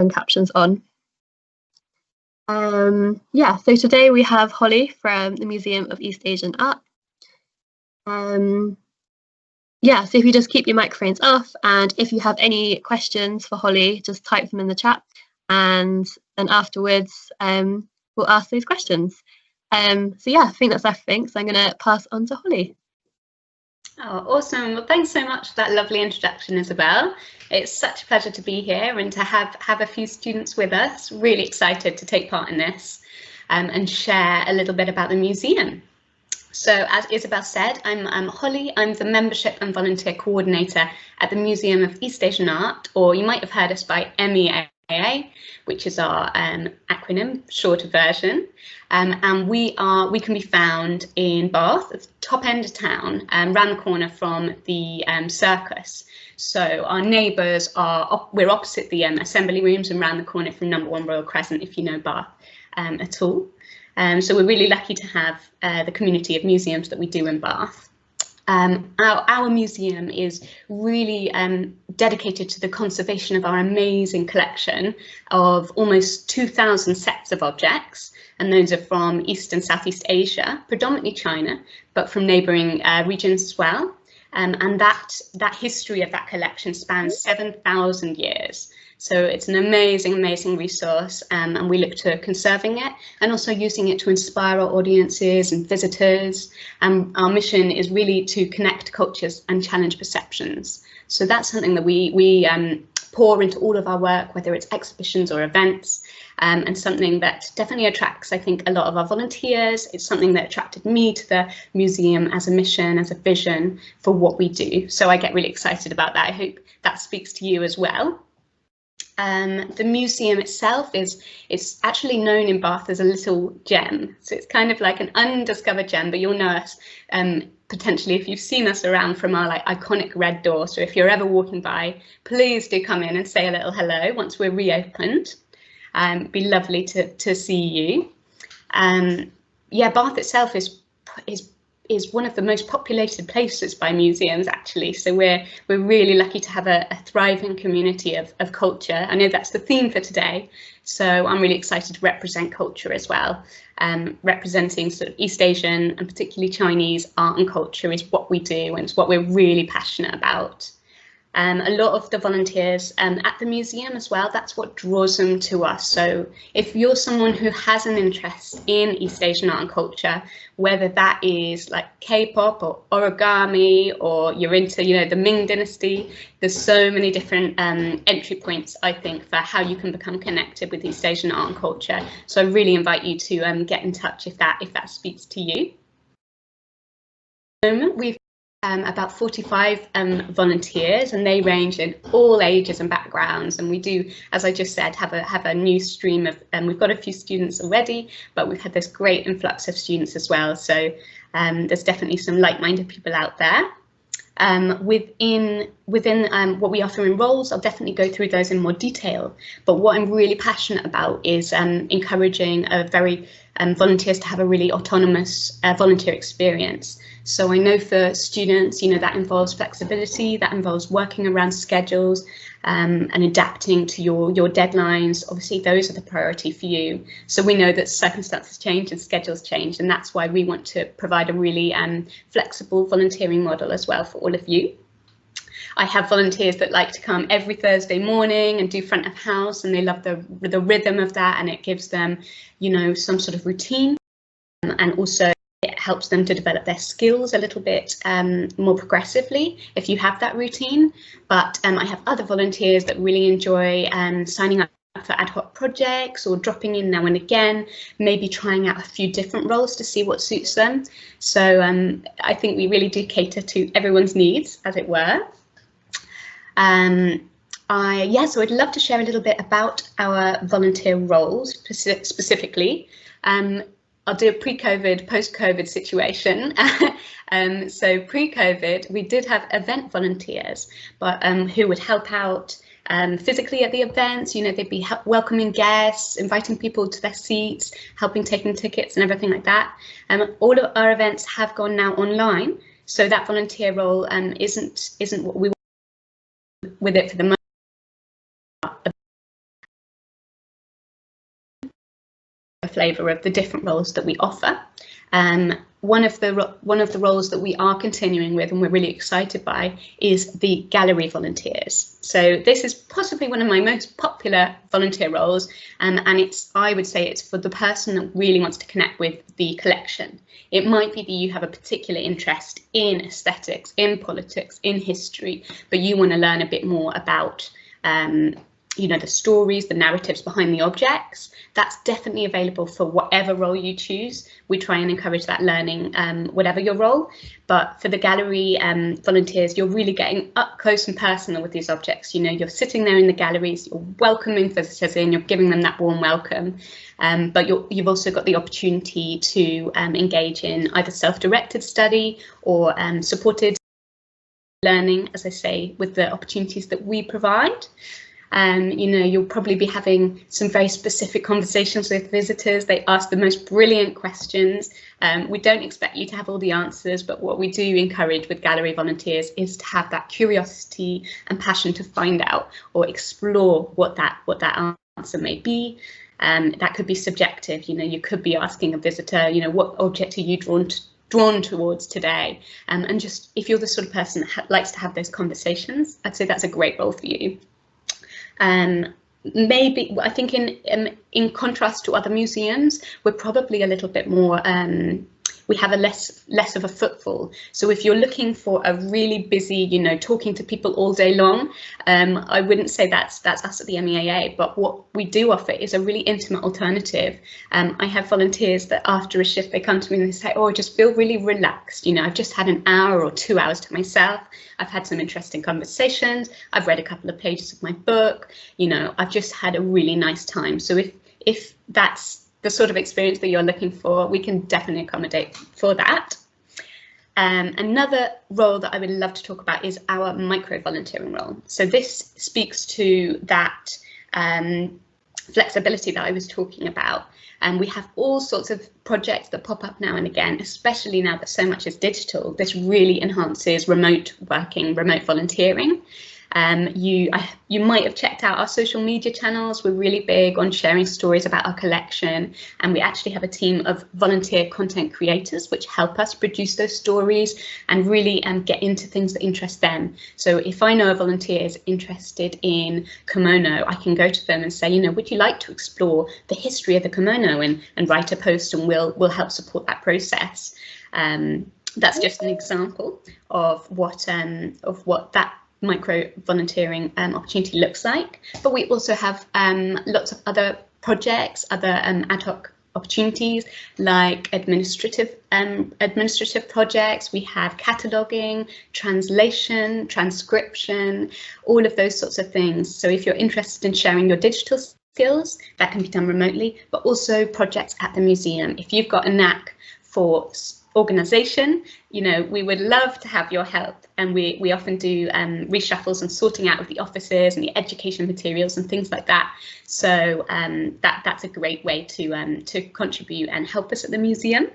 and captions on. Yeah, so today we have Holly from the Museum of East Asian Art. Yeah, so if you just keep your microphones off, and if you have any questions for Holly, just type them in the chat, and then afterwards we'll ask those questions. So yeah, I think that's everything. So I'm going to pass on to Holly. Oh, awesome. Well, thanks so much for that lovely introduction, Isabel. It's such a pleasure to be here and to have a few students with us. Really excited to take part in this and share a little bit about the museum. So as Isabel said, I'm Holly. I'm the Membership and Volunteer Coordinator at the Museum of East Asian Art, or you might have heard us by MEAA, which is our acronym, shorter version. And we can be found in Bath, at the top end of town, round the corner from the circus. So our neighbours we're opposite the assembly rooms and round the corner from number 1 Royal Crescent, if you know Bath at all. So we're really lucky to have the community of museums that we do in Bath. Our museum is really dedicated to the conservation of our amazing collection of almost 2,000 sets of objects, and those are from East and Southeast Asia, predominantly China, but from neighbouring regions as well. And that history of that collection spans 7,000 years. So it's an amazing, amazing resource, and we look to conserving it and also using it to inspire our audiences and visitors. And our mission is really to connect cultures and challenge perceptions. So that's something that we pour into all of our work, whether it's exhibitions or events, and something that definitely attracts, I think, a lot of our volunteers. It's something that attracted me to the museum as a mission, as a vision for what we do. So I get really excited about that. I hope that speaks to you as well. The museum itself is actually known in Bath as a little gem. So it's kind of like an undiscovered gem, but you'll know us potentially if you've seen us around from our iconic red door. So if you're ever walking by, please do come in and say a little hello once we're reopened. It'd be lovely to see you. Yeah, Bath itself is one of the most populated places by museums, actually. So we're really lucky to have a thriving community of culture. I know that's the theme for today, so I'm really excited to represent culture as well. Representing sort of East Asian and particularly Chinese art and culture is what we do, and it's what we're really passionate about. A lot of the volunteers at the museum as well, that's what draws them to us. So if you're someone who has an interest in East Asian art and culture, whether that is like K-pop or origami, or you're into, you know, the Ming Dynasty, there's so many different entry points, I think, for how you can become connected with East Asian art and culture. So I really invite you to get in touch if that speaks to you. At the moment, we've about 45 volunteers, and they range in all ages and backgrounds, and we do, as I just said, have a new stream of we've got a few students already, but we've had this great influx of students as well, so there's definitely some like-minded people out there. Within what we offer in roles, I'll definitely go through those in more detail, but what I'm really passionate about is encouraging volunteers to have a really autonomous volunteer experience. So I know for students, you know, that involves flexibility, that involves working around schedules and adapting to your deadlines. Obviously, those are the priority for you. So we know that circumstances change and schedules change, and that's why we want to provide a really flexible volunteering model as well for all of you. I have volunteers that like to come every Thursday morning and do front of house, and they love the rhythm of that, and it gives them, you know, some sort of routine, and also it helps them to develop their skills a little bit more progressively if you have that routine. But I have other volunteers that really enjoy signing up for ad hoc projects or dropping in now and again, maybe trying out a few different roles to see what suits them. So I think we really do cater to everyone's needs, as it were. So I'd love to share a little bit about our volunteer roles specifically. I'll do a pre-COVID, post-COVID situation. So pre-COVID, we did have event volunteers, but who would help out physically at the events. You know, they'd be welcoming guests, inviting people to their seats, helping taking tickets and everything like that. All of our events have gone now online, so that volunteer role isn't what we want with it for the moment. flavour of the different roles that we offer. One of the roles that we are continuing with and we're really excited by is the gallery volunteers. So this is possibly one of my most popular volunteer roles, and I would say it's for the person that really wants to connect with the collection. It might be that you have a particular interest in aesthetics, in politics, in history, but you want to learn a bit more about you know, the stories, the narratives behind the objects. That's definitely available for whatever role you choose. We try and encourage that learning, whatever your role. But for the gallery volunteers, you're really getting up close and personal with these objects. You know, you're sitting there in the galleries, you're welcoming visitors in, you're giving them that warm welcome. But you've also got the opportunity to engage in either self-directed study or supported learning, as I say, with the opportunities that we provide. You know, you'll probably be having some very specific conversations with visitors. They ask the most brilliant questions. We don't expect you to have all the answers, but what we do encourage with gallery volunteers is to have that curiosity and passion to find out or explore what that answer may be. That could be subjective. You know, you could be asking a visitor, you know, what object are you drawn towards today? And just if you're the sort of person that likes to have those conversations, I'd say that's a great role for you. Maybe I think in contrast to other museums, we're probably a little bit more, we have a less of a footfall. So if you're looking for a really busy, you know, talking to people all day long, I wouldn't say that's us at the MEAA, but what we do offer is a really intimate alternative. I have volunteers that after a shift, they come to me and they say, oh, I just feel really relaxed. You know, I've just had an hour or 2 hours to myself. I've had some interesting conversations. I've read a couple of pages of my book. You know, I've just had a really nice time. So if that's the sort of experience that you're looking for, we can definitely accommodate for that. Another role that I would love to talk about is our micro-volunteering role. So this speaks to that flexibility that I was talking about. And we have all sorts of projects that pop up now and again, especially now that so much is digital. This really enhances remote working, remote volunteering. You might have checked out our social media channels. We're really big on sharing stories about our collection, and we actually have a team of volunteer content creators which help us produce those stories and really get into things that interest them. So if I know a volunteer is interested in kimono, I can go to them and say, you know, would you like to explore the history of the kimono and write a post, and we'll help support that process. That's just an example of what that micro volunteering opportunity looks like, but we also have lots of other projects, other ad hoc opportunities like administrative projects. We have cataloguing, translation, transcription, all of those sorts of things. So if you're interested in sharing your digital skills, that can be done remotely, but also projects at the museum. If you've got a knack for organisation, you know, we would love to have your help, and we often do reshuffles and sorting out of the offices and the education materials and things like that. So that's a great way to contribute and help us at the museum.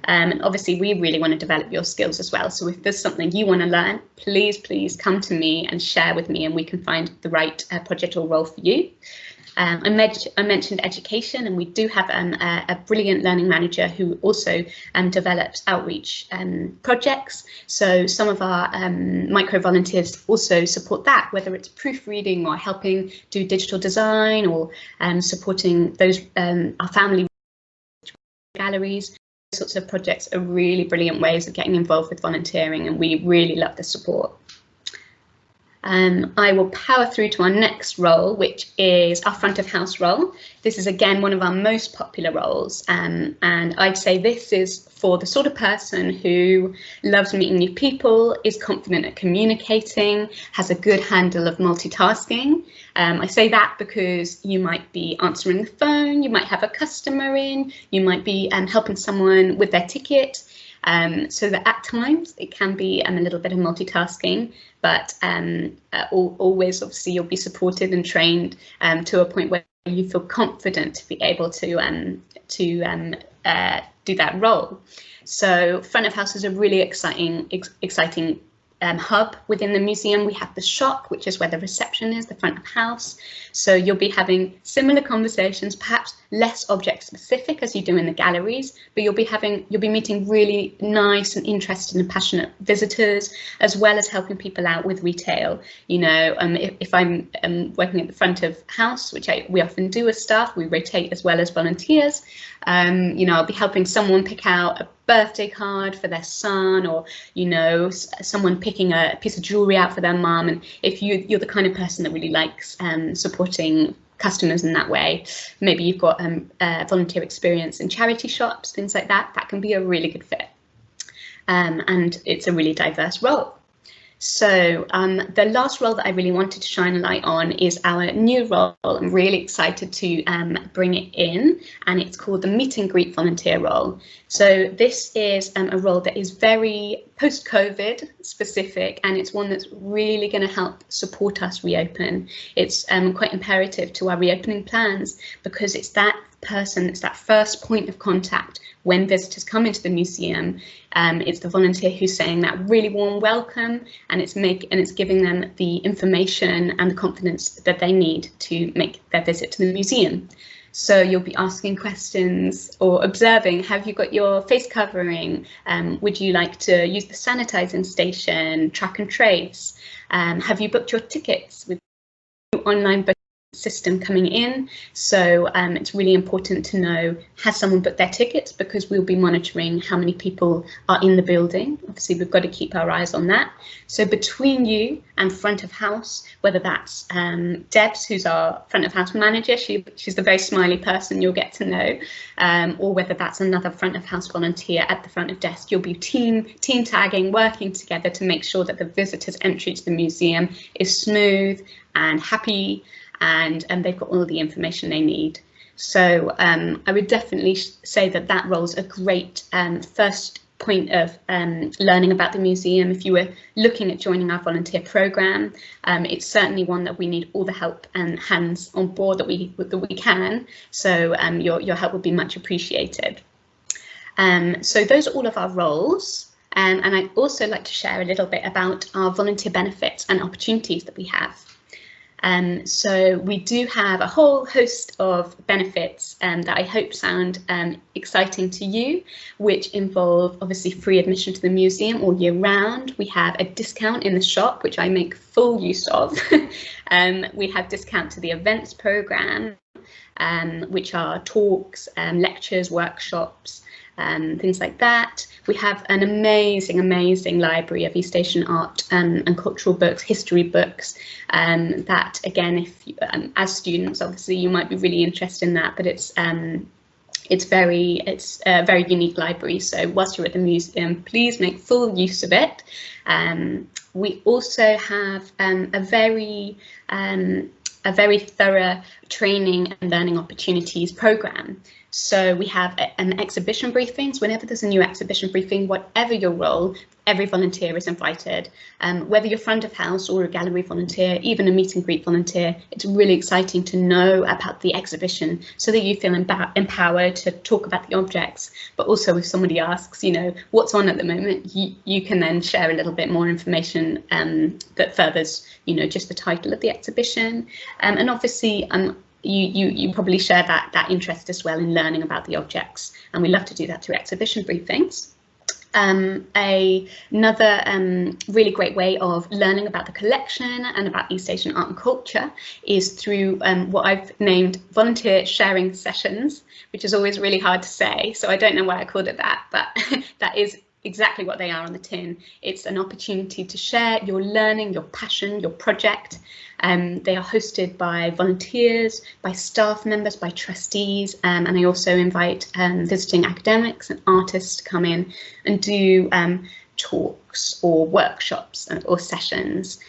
And obviously we really want to develop your skills as well. So if there's something you want to learn, please come to me and share with me, and we can find the right project or role for you. I mentioned education, and we do have a brilliant learning manager who also develops outreach projects. So some of our micro volunteers also support that, whether it's proofreading or helping do digital design, or supporting those our family galleries. Those sorts of projects are really brilliant ways of getting involved with volunteering, and we really love the support. I will power through to our next role, which is our front of house role. This is again one of our most popular roles, and I'd say this is for the sort of person who loves meeting new people, is confident at communicating, has a good handle of multitasking. I say that because you might be answering the phone, you might have a customer in, you might be helping someone with their ticket. So that at times it can be a little bit of multitasking, but always obviously you'll be supported and trained to a point where you feel confident to be able to do that role. So front of house is a really exciting hub within the museum. We have the shop, which is where the reception is, the front of house. So you'll be having similar conversations, perhaps less object specific as you do in the galleries, but you'll be meeting really nice and interested and passionate visitors, as well as helping people out with retail. You know, if I'm working at the front of house, which we often do as staff, we rotate as well as volunteers. You know, I'll be helping someone pick out a birthday card for their son, or, you know, someone picking a piece of jewelry out for their mum. And if you're the kind of person that really likes supporting customers in that way, maybe you've got volunteer experience in charity shops, things like that, that can be a really good fit. And it's a really diverse role. So the last role that I really wanted to shine a light on is our new role. I'm really excited to bring it in, and it's called the Meet and Greet volunteer role. So this is a role that is very post-COVID specific, and it's one that's really going to help support us reopen. It's quite imperative to our reopening plans, because it's that person, it's that first point of contact when visitors come into the museum. It's the volunteer who's saying that really warm welcome, and it's giving them the information and the confidence that they need to make their visit to the museum. So you'll be asking questions or observing, have you got your face covering? Would you like to use the sanitizing station, track and trace? Have you booked your tickets with online booking system coming in? So it's really important to know, has someone booked their tickets, because we'll be monitoring how many people are in the building. Obviously, we've got to keep our eyes on that. So between you and front of house, whether that's Debs, who's our front of house manager, she's the very smiley person you'll get to know, or whether that's another front of house volunteer at the front of desk, you'll be team tagging, working together to make sure that the visitor's entry to the museum is smooth and happy, and they've got all the information they need. So I would definitely say that role's a great first point of learning about the museum. If you were looking at joining our volunteer programme, it's certainly one that we need all the help and hands on board that we can. So your help would be much appreciated. So those are all of our roles. And I'd also like to share a little bit about our volunteer benefits and opportunities that we have. So we do have a whole host of benefits that I hope sound exciting to you, which involve obviously free admission to the museum all year round. We have a discount in the shop, which I make full use of. We have discount to the events programme, which are talks, lectures, workshops, things like that. We have an amazing library of East Asian art and cultural books, history books, that again, if you, as students, obviously you might be really interested in that, but it's a very unique library. So whilst you're at the museum, please make full use of it. We also have a very thorough training and learning opportunities programme. So we have an exhibition briefings. Whenever there's a new exhibition briefing, whatever your role, every volunteer is invited. Whether you're front of house or a gallery volunteer, even a meet and greet volunteer, it's really exciting to know about the exhibition so that you feel empowered to talk about the objects. But also if somebody asks, you know, what's on at the moment, you can then share a little bit more information that furthers, you know, just the title of the exhibition. And obviously, you probably share that interest as well in learning about the objects, and we love to do that through exhibition briefings. Another really great way of learning about the collection and about East Asian art and culture is through what I've named volunteer sharing sessions, which is always really hard to say, so I don't know why I called it that, but that is exactly what they are on the tin. It's an opportunity to share your learning, your passion, your project. They are hosted by volunteers, by staff members, by trustees, and I also invite visiting academics and artists to come in and do talks or workshops or sessions.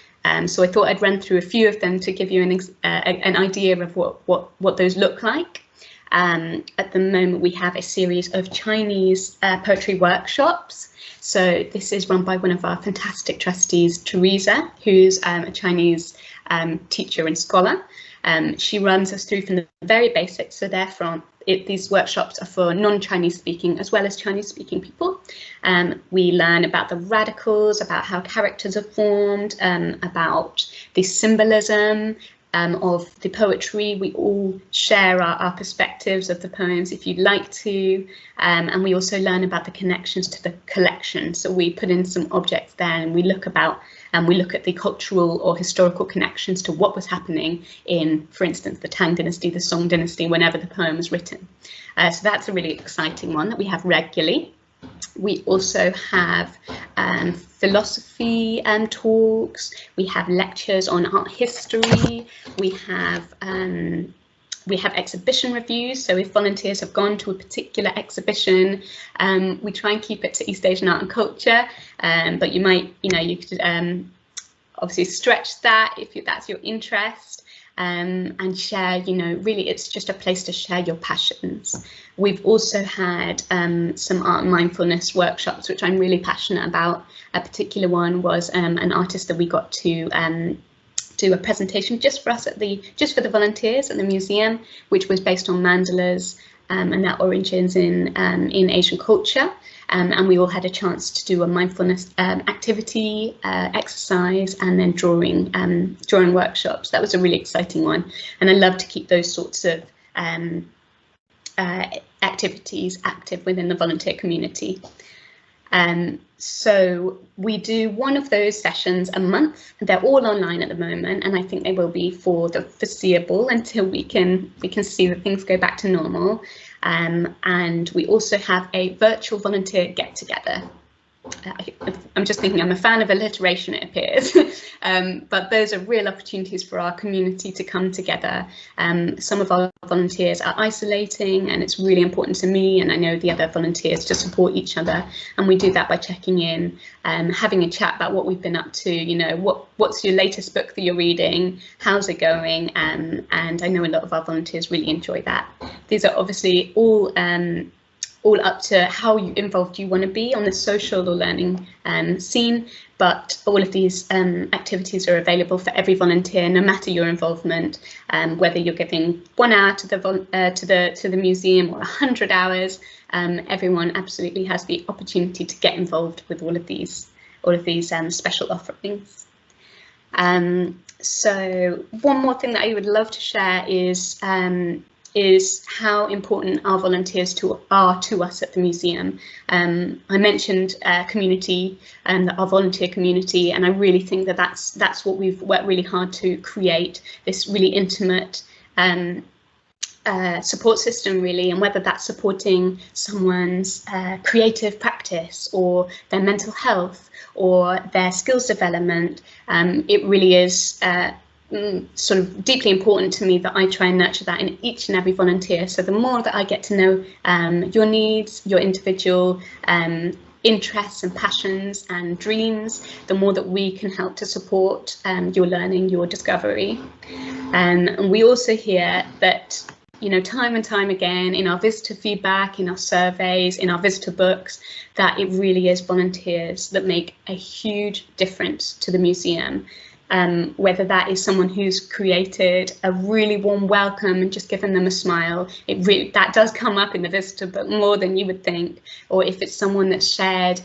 So I thought I'd run through a few of them to give you an idea of what those look like. At the moment, we have a series of Chinese poetry workshops. So this is run by one of our fantastic trustees, Teresa, who's a Chinese teacher and scholar. She runs us through from the very basics. So these workshops are for non-Chinese speaking as well as Chinese speaking people. We learn about the radicals, about how characters are formed, about the symbolism, of the poetry. We all share our perspectives of the poems if you'd like to, and we also learn about the connections to the collection. So we put in some objects there, and we look at the cultural or historical connections to what was happening in, for instance, the Tang Dynasty, the Song Dynasty, whenever the poem was written. So that's a really exciting one that we have regularly. We also have philosophy talks. We have lectures on art history. We have exhibition reviews. So if volunteers have gone to a particular exhibition, we try and keep it to East Asian art and culture. But you could obviously stretch that if that's your interest. And share, really it's just a place to share your passions. We've also had some art and mindfulness workshops, which I'm really passionate about. A particular one was an artist that we got to do a presentation just for the volunteers at the museum, which was based on mandalas and their origins in Asian culture. And we all had a chance to do a mindfulness activity, exercise, and then drawing workshops. That was a really exciting one, and I love to keep those sorts of activities active within the volunteer community. So we do one of those sessions a month. They're all online at the moment, and I think they will be for the foreseeable until we can see that things go back to normal. And we also have a virtual volunteer get-together. I'm just thinking, I'm a fan of alliteration, it appears, but those are real opportunities for our community to come together. Some of our volunteers are isolating, and it's really important to me, and I know the other volunteers, to support each other, and we do that by checking in, having a chat about what we've been up to, what's your latest book that you're reading, how's it going, and I know a lot of our volunteers really enjoy that. These are obviously all up to how involved you want to be on the social or learning scene, but all of these activities are available for every volunteer, no matter your involvement, whether you're giving 1 hour to the museum or 100 hours. Everyone absolutely has the opportunity to get involved with all of these special offerings. So one more thing that I would love to share is how important our volunteers are to us at the museum. I mentioned community and our volunteer community, and I really think that that's what we've worked really hard to create, this really intimate support system, really, and whether that's supporting someone's creative practice or their mental health or their skills development, it really is sort of deeply important to me that I try and nurture that in each and every volunteer. So the more that I get to know your needs, your individual interests and passions and dreams, the more that we can help to support your learning, your discovery. And we also hear that, time and time again in our visitor feedback, in our surveys, in our visitor books, that it really is volunteers that make a huge difference to the museum. Whether that is someone who's created a really warm welcome and just given them a smile, that does come up in the visitor book more than you would think, or if it's someone that's shared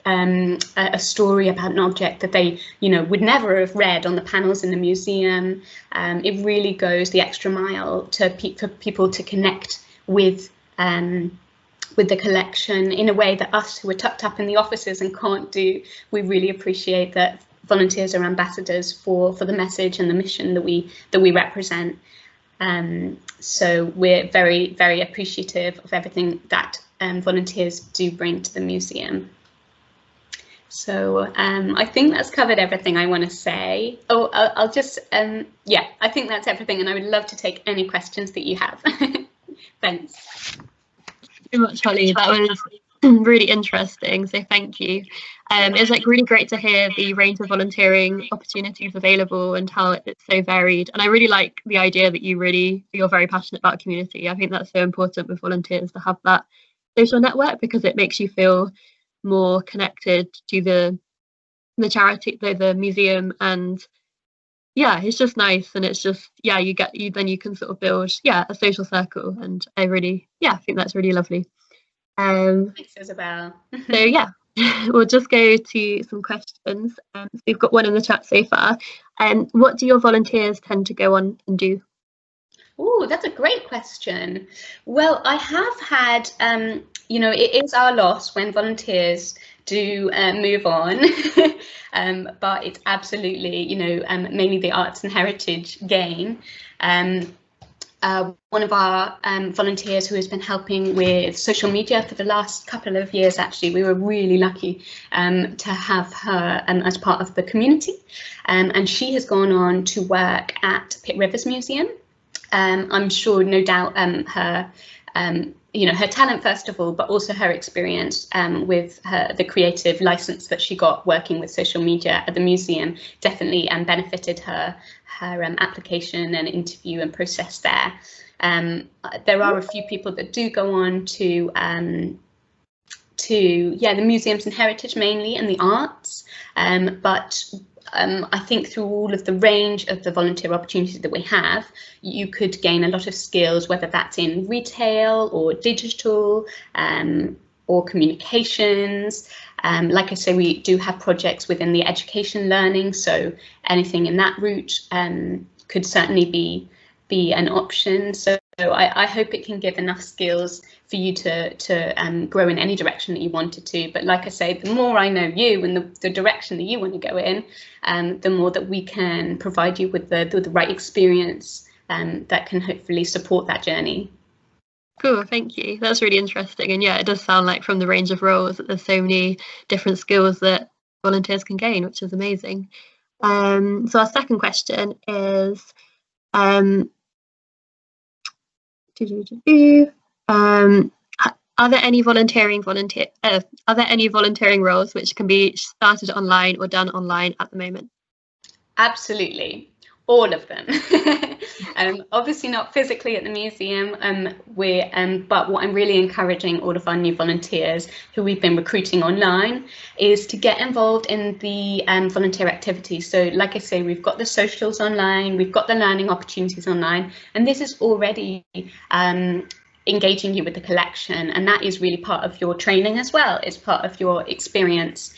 a story about an object that they would never have read on the panels in the museum. It really goes the extra mile for people to connect with the collection in a way that us who are tucked up in the offices and can't do. We really appreciate that volunteers are ambassadors for the message and the mission that we represent. So we're very, very appreciative of everything that volunteers do bring to the museum. So I think that's covered everything I want to say. Oh, I'll just, yeah, I think that's everything, and I would love to take any questions that you have. Thanks. Thank you very much, Holly. That was really interesting, so thank you. It's really great to hear the range of volunteering opportunities available and how it's so varied, and I really like the idea that you're very passionate about community. I think that's so important with volunteers, to have that social network, because it makes you feel more connected to the charity, the museum, and yeah, it's just nice, and it's just, yeah, you can sort of build a social circle, and I think that's really lovely. Thanks, Isabel. So yeah, we'll just go to some questions. So we've got one in the chat so far. What do your volunteers tend to go on and do? Oh, that's a great question. Well, I have had, it is our loss when volunteers do move on, but it's absolutely, mainly the arts and heritage gain. One of our volunteers who has been helping with social media for the last couple of years, actually, we were really lucky to have her as part of the community. And she has gone on to work at Pitt Rivers Museum. I'm sure, no doubt, her her talent first of all, but also her experience with the creative license that she got working with social media at the museum definitely benefited her application and interview and process there. There are a few people that do go on to the museums and heritage mainly and the arts, but I think through all of the range of the volunteer opportunities that we have, you could gain a lot of skills, whether that's in retail or digital or communications. Like I say, we do have projects within the education learning, so anything in that route could certainly be an option. So I hope it can give enough skills for you to grow in any direction that you wanted to. But like I say, the more I know you and the direction that you want to go in, the more that we can provide you with the right experience that can hopefully support that journey. Cool, thank you. That's really interesting. And yeah, it does sound like from the range of roles that there's so many different skills that volunteers can gain, which is amazing. So our second question is, are there any volunteering roles which can be started online or done online at the moment? Absolutely, all of them. Obviously not physically at the museum, but what I'm really encouraging all of our new volunteers who we've been recruiting online is to get involved in the volunteer activities. So like I say, we've got the socials online, we've got the learning opportunities online, and this is already engaging you with the collection, and that is really part of your training as well. It's part of your experience.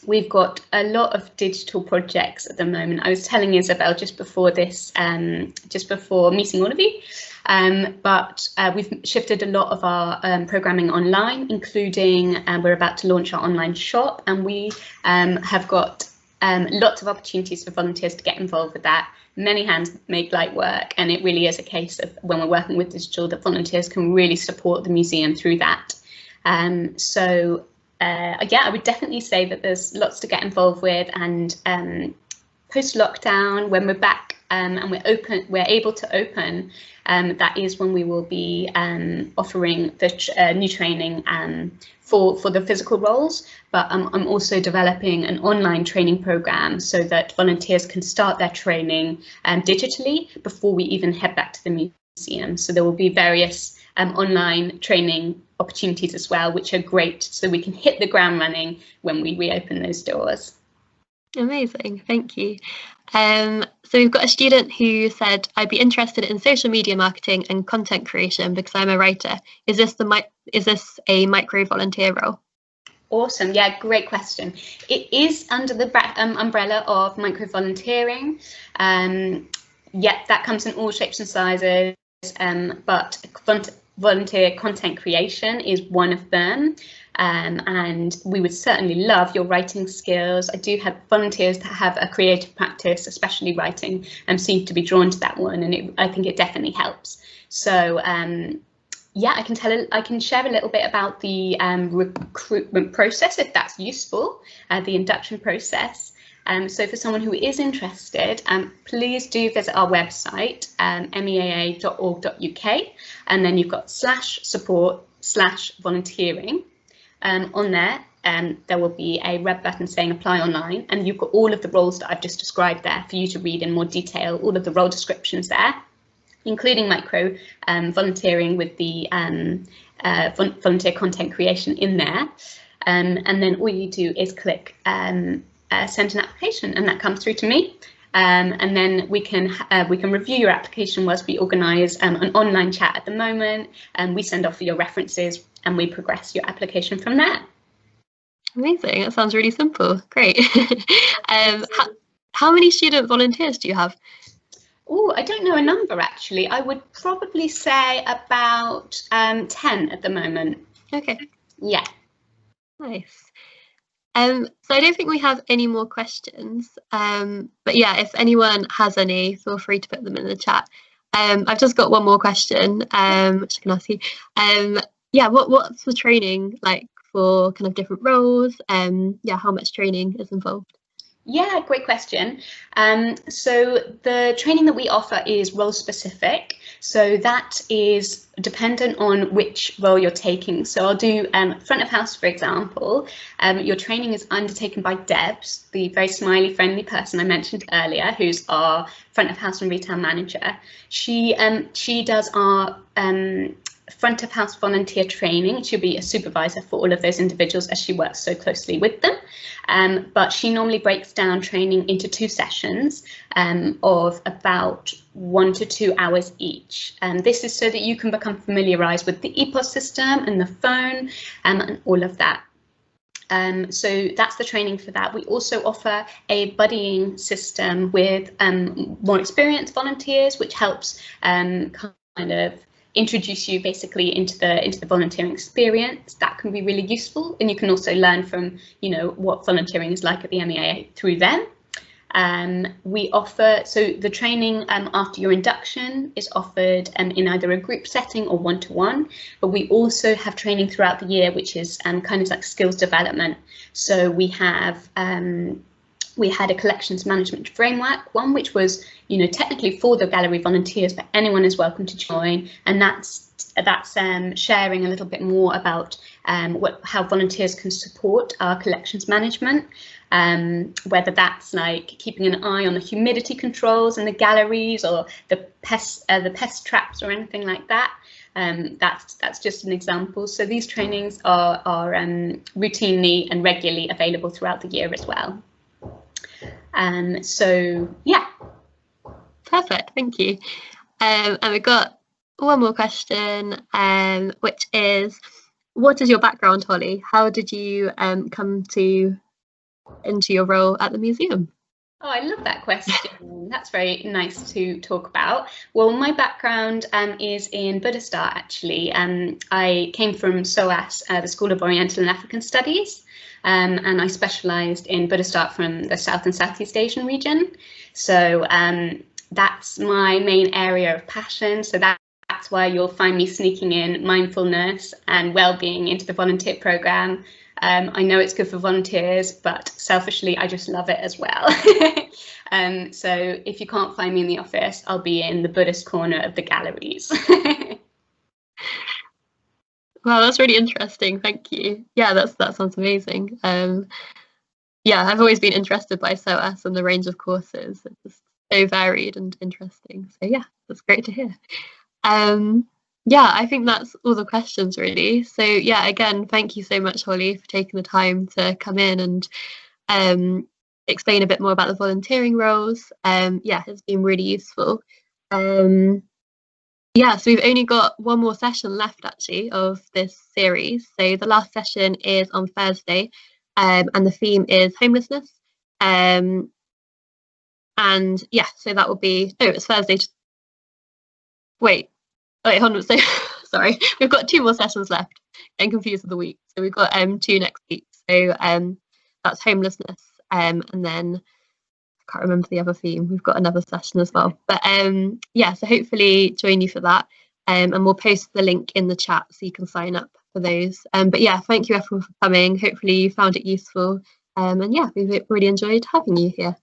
We've got a lot of digital projects at the moment. I was telling Isabel just before this, just before meeting all of you, but we've shifted a lot of our programming online, including we're about to launch our online shop, and we have got lots of opportunities for volunteers to get involved with that. Many hands make light work, and it really is a case of when we're working with digital that volunteers can really support the museum through that. Yeah, I would definitely say that there's lots to get involved with, and post-lockdown, when we're back and we're able to open, that is when we will be offering the new training for the physical roles. But I'm also developing an online training program so that volunteers can start their training digitally before we even head back to the museum. So there will be various online training opportunities as well, which are great, so we can hit the ground running when we reopen those doors. Amazing, thank you. So we've got a student who said, I'd be interested in social media marketing and content creation because I'm a writer. Is this a micro volunteer role? Awesome, yeah, great question. It is under the umbrella of micro volunteering. Yeah, that comes in all shapes and sizes, but volunteer content creation is one of them, and we would certainly love your writing skills. I do have volunteers that have a creative practice, especially writing, and seem to be drawn to that one, and I think it definitely helps. So yeah, I can share a little bit about the recruitment process if that's useful, the induction process. So for someone who is interested, please do visit our website, meaa.org.uk, and then you've got /support/volunteering. On there, there will be a red button saying apply online, and you've got all of the roles that I've just described there for you to read in more detail, all of the role descriptions there, including micro volunteering with the volunteer content creation in there. And then all you do is click send an application, and that comes through to me, and then we can review your application whilst we organise an online chat at the moment, and we send off your references and we progress your application from there. Amazing. That sounds really simple. Great. How many student volunteers do you have? Oh, I don't know a number actually. I would probably say about 10 at the moment. Okay. Yeah. Nice. So I don't think we have any more questions. But yeah, if anyone has any, feel free to put them in the chat. I've just got one more question, which I can ask you. Yeah, what's the training like for kind of different roles? Yeah, how much training is involved? Yeah, great question. So the training that we offer is role specific. So that is dependent on which role you're taking. So I'll do front of house, for example. Your training is undertaken by Debs, the very smiley, friendly person I mentioned earlier, who's our front of house and retail manager. She does our front of house volunteer training. She'll be a supervisor for all of those individuals as she works so closely with them. But she normally breaks down training into 2 sessions of about 1 to 2 hours each. And this is so that you can become familiarised with the EPOS system and the phone and all of that. So that's the training for that. We also offer a buddying system with more experienced volunteers, which helps kind of introduce you basically into the volunteering experience. That can be really useful, and you can also learn from, you know, what volunteering is like at the MEA through them. We offer, so the training after your induction is offered in either a group setting or one-to-one, but we also have training throughout the year, which is kind of like skills development. So we have we had a collections management framework one, which was, you know, technically for the gallery volunteers, but anyone is welcome to join, and that's sharing a little bit more about how volunteers can support our collections management, whether that's like keeping an eye on the humidity controls in the galleries or the pest traps or anything like that. That's just an example. So these trainings are routinely and regularly available throughout the year as well. So yeah. Perfect, thank you. And we've got one more question, which is, what is your background, Holly? How did you come into your role at the museum? Oh, I love that question. That's very nice to talk about. Well, my background is in Buddhist art, actually. I came from SOAS, the School of Oriental and African Studies, and I specialised in Buddhist art from the South and Southeast Asian region. So that's my main area of passion. So that's why you'll find me sneaking in mindfulness and well-being into the volunteer programme. I know it's good for volunteers, but selfishly, I just love it as well. So if you can't find me in the office, I'll be in the Buddhist corner of the galleries. Wow, that's really interesting. Thank you. Yeah, that sounds amazing. Yeah, I've always been interested by SOAS and the range of courses. It's so varied and interesting. So yeah, that's great to hear. Yeah, I think that's all the questions really. So yeah, again, thank you so much, Holly, for taking the time to come in and explain a bit more about the volunteering roles. Yeah, it's been really useful. Yeah, so we've only got one more session left actually of this series. So the last session is on Thursday, and the theme is homelessness. And yeah, so that will be, oh, it's Thursday. Wait, hold on. So sorry, we've got 2 more sessions left. Getting confused with the week. So we've got 2 next week. So that's homelessness, and then I can't remember the other theme. We've got another session as well. But yeah, so hopefully join you for that. And we'll post the link in the chat so you can sign up for those. But yeah, thank you everyone for coming. Hopefully you found it useful. And yeah, we've really enjoyed having you here.